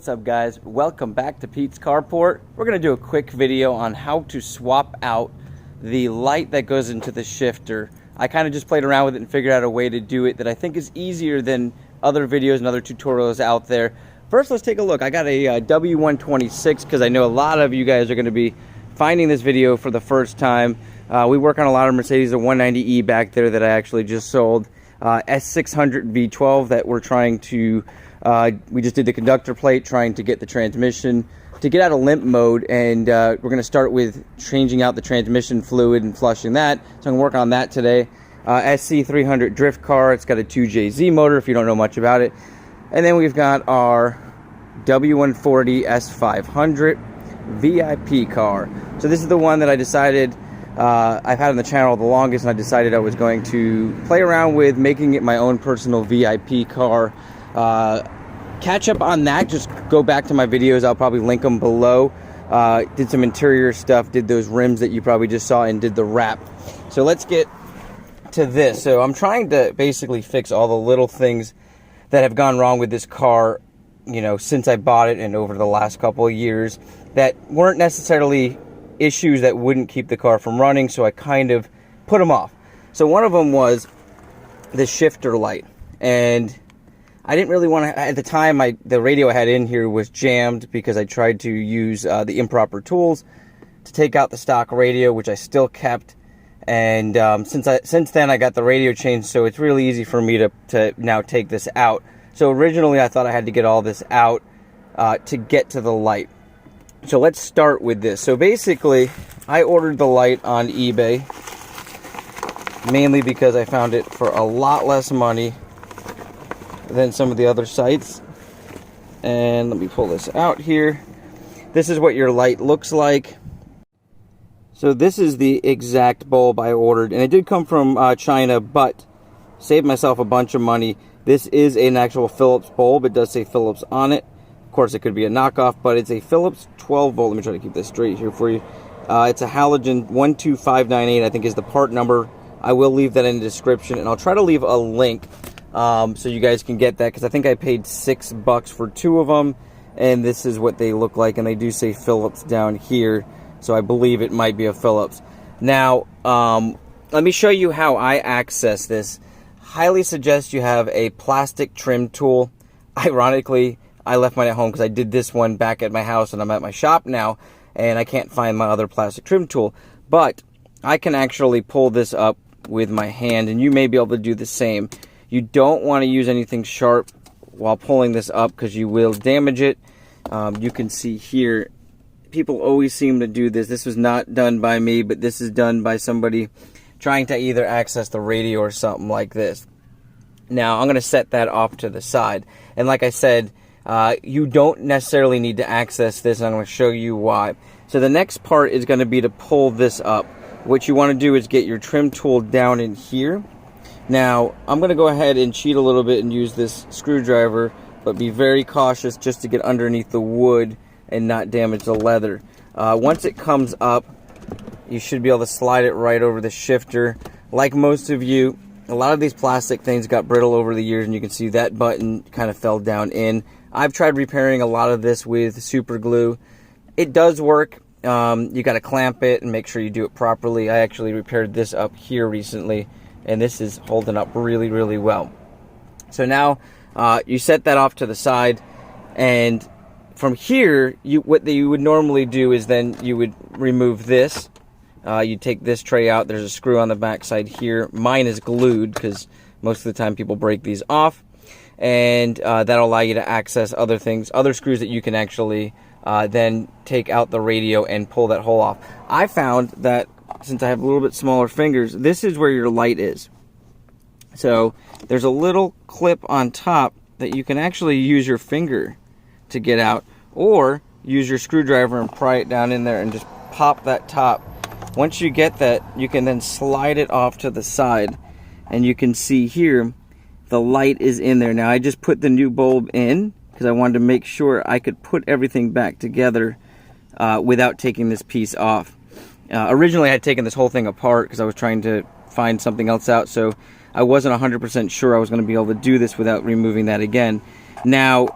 What's up, guys? Welcome back to Pete's Carport. We're going to do a quick video on how to swap out the light that goes into the shifter. I kind of just played around with it and figured out a way to do it that I think is easier than other videos and other tutorials out there. First, let's take a look. I got a w140 because I know a lot of you guys are going to be finding this video for the first time. We work on a lot of Mercedes, a 190e back there that I actually just sold. S500 V12 that we're trying to, we just did the conductor plate, trying to get the transmission to get out of limp mode, and we're going to start with changing out the transmission fluid and flushing that. So I'm going to work on that today. s500 drift car. It's got a 2JZ motor if you don't know much about it. And then we've got our w140 s500 VIP car. So this is the one that I decided I've had on the channel the longest, and I decided I was going to play around with making it my own personal VIP car. Catch up on that, just go back to my videos. I'll probably link them below. Did some interior stuff, did those rims that you probably just saw, and did the wrap. So let's get to this. So I'm trying to basically fix all the little things that have gone wrong with this car, you know, since I bought it and over the last couple of years, that weren't necessarily issues that wouldn't keep the car from running, so I kind of put them off. So one of them was the shifter light, and I didn't really want to, at the time, the radio I had in here was jammed because I tried to use the improper tools to take out the stock radio, which I still kept. And since then I got the radio changed, so it's really easy for me to now take this out. So originally I thought I had to get all this out to get to the light. So let's start with this. So basically, I ordered the light on eBay, mainly because I found it for a lot less money than some of the other sites. And let me pull this out here. This is what your light looks like. So this is the exact bulb I ordered, and it did come from China, but saved myself a bunch of money. This is an actual Philips bulb. It does say Philips on it. Of course, it could be a knockoff, but it's a Philips 12 volt. Let me try to keep this straight here for you. It's a halogen 12598, I think is the part number. I will leave that in the description, and I'll try to leave a link so you guys can get that, because I think I paid $6 for two of them, and this is what they look like, and they do say Philips down here, so I believe it might be a Philips. Now, let me show you how I access this. Highly suggest you have a plastic trim tool. Ironically, I left mine at home because I did this one back at my house, and I'm at my shop now, and I can't find my other plastic trim tool. But I can actually pull this up with my hand, and you may be able to do the same. You don't want to use anything sharp while pulling this up because you will damage it. You can see here, people always seem to do this. This was not done by me, but this is done by somebody trying to either access the radio or something like this. Now, I'm going to set that off to the side. And like I said, you don't necessarily need to access this, and I'm going to show you why. So the next part is going to be to pull this up. What you want to do is get your trim tool down in here. Now, I'm going to go ahead and cheat a little bit and use this screwdriver, but be very cautious just to get underneath the wood and not damage the leather. Once it comes up, you should be able to slide it right over the shifter. Like most of you, a lot of these plastic things got brittle over the years, and you can see that button kind of fell down in. I've tried repairing a lot of this with super glue. It does work. You got to clamp it and make sure you do it properly. I actually repaired this up here recently, and this is holding up really, really well. So now you set that off to the side, and from here, what you would normally do is then you would remove this. You take this tray out. There's a screw on the back side here. Mine is glued because most of the time people break these off, and that'll allow you to access other things, other screws that you can actually then take out the radio and pull that hole off. I found that since I have a little bit smaller fingers, this is where your light is. So there's a little clip on top that you can actually use your finger to get out, or use your screwdriver and pry it down in there and just pop that top. Once you get that, you can then slide it off to the side, and you can see here the light is in there. Now I just put the new bulb in because I wanted to make sure I could put everything back together without taking this piece off. Originally I had taken this whole thing apart because I was trying to find something else out, so I wasn't 100% sure I was going to be able to do this without removing that again. Now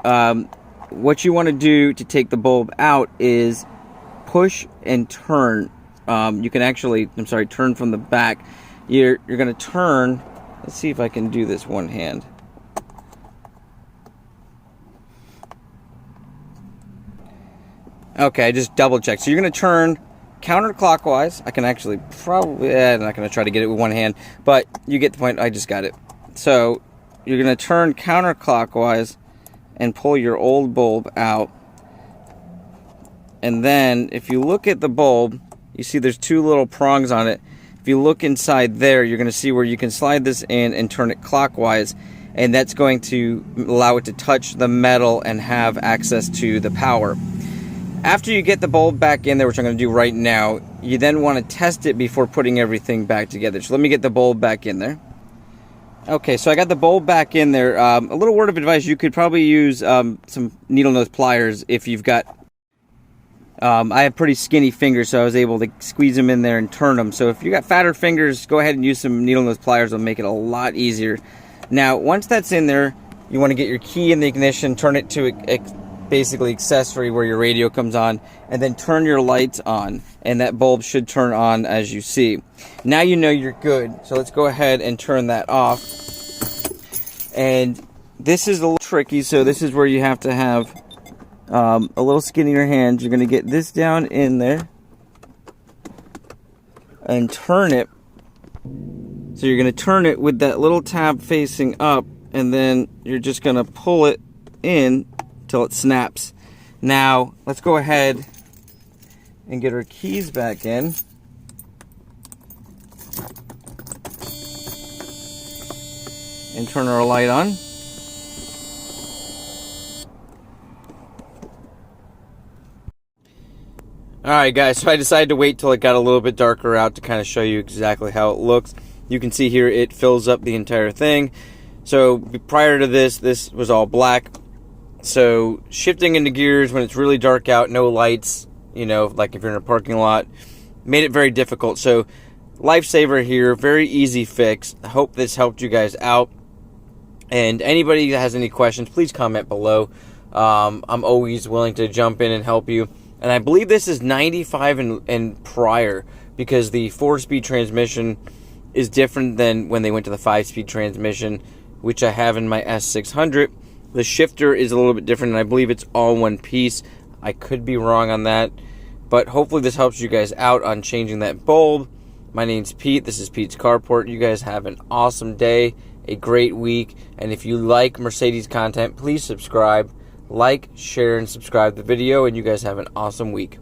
what you want to do to take the bulb out is push and turn. You can actually, turn from the back. You're going to turn. Let's see if I can do this one hand. Okay, I just double checked. So you're going to turn counterclockwise. I can actually probably, I'm not going to try to get it with one hand, but you get the point. I just got it. So you're going to turn counterclockwise and pull your old bulb out. And then if you look at the bulb, you see there's two little prongs on it. If you look inside there, you're going to see where you can slide this in and turn it clockwise, and that's going to allow it to touch the metal and have access to the power. After you get the bulb back in there, which I'm going to do right now, you then want to test it before putting everything back together. So let me get the bulb back in there. Okay, so I got the bulb back in there. A little word of advice, you could probably use some needle nose pliers if you've got... I have pretty skinny fingers, so I was able to squeeze them in there and turn them. So if you got fatter fingers, go ahead and use some needle nose pliers. It'll make it a lot easier. Now, once that's in there, you want to get your key in the ignition, turn it to basically accessory where your radio comes on, and then turn your lights on, and that bulb should turn on as you see. Now you know you're good, so let's go ahead and turn that off. And this is a little tricky, so this is where you have to have a little skinnier hand. You're going to get this down in there and turn it. So you're going to turn it with that little tab facing up, and then you're just going to pull it in till it snaps. Now let's go ahead and get our keys back in. And turn our light on. Alright guys, so I decided to wait till it got a little bit darker out to kind of show you exactly how it looks. You can see here it fills up the entire thing. So prior to this was all black. So shifting into gears when it's really dark out, no lights, you know, like if you're in a parking lot, made it very difficult. So lifesaver here, very easy fix. I hope this helped you guys out. And anybody that has any questions, please comment below. I'm always willing to jump in and help you. And I believe this is 95 and prior, because the 4-speed transmission is different than when they went to the 5-speed transmission, which I have in my S600. The shifter is a little bit different, and I believe it's all one piece. I could be wrong on that, but hopefully this helps you guys out on changing that bulb. My name's Pete. This is Pete's Carport. You guys have an awesome day, a great week, and if you like Mercedes content, please subscribe. Like, share, and subscribe the video, and you guys have an awesome week.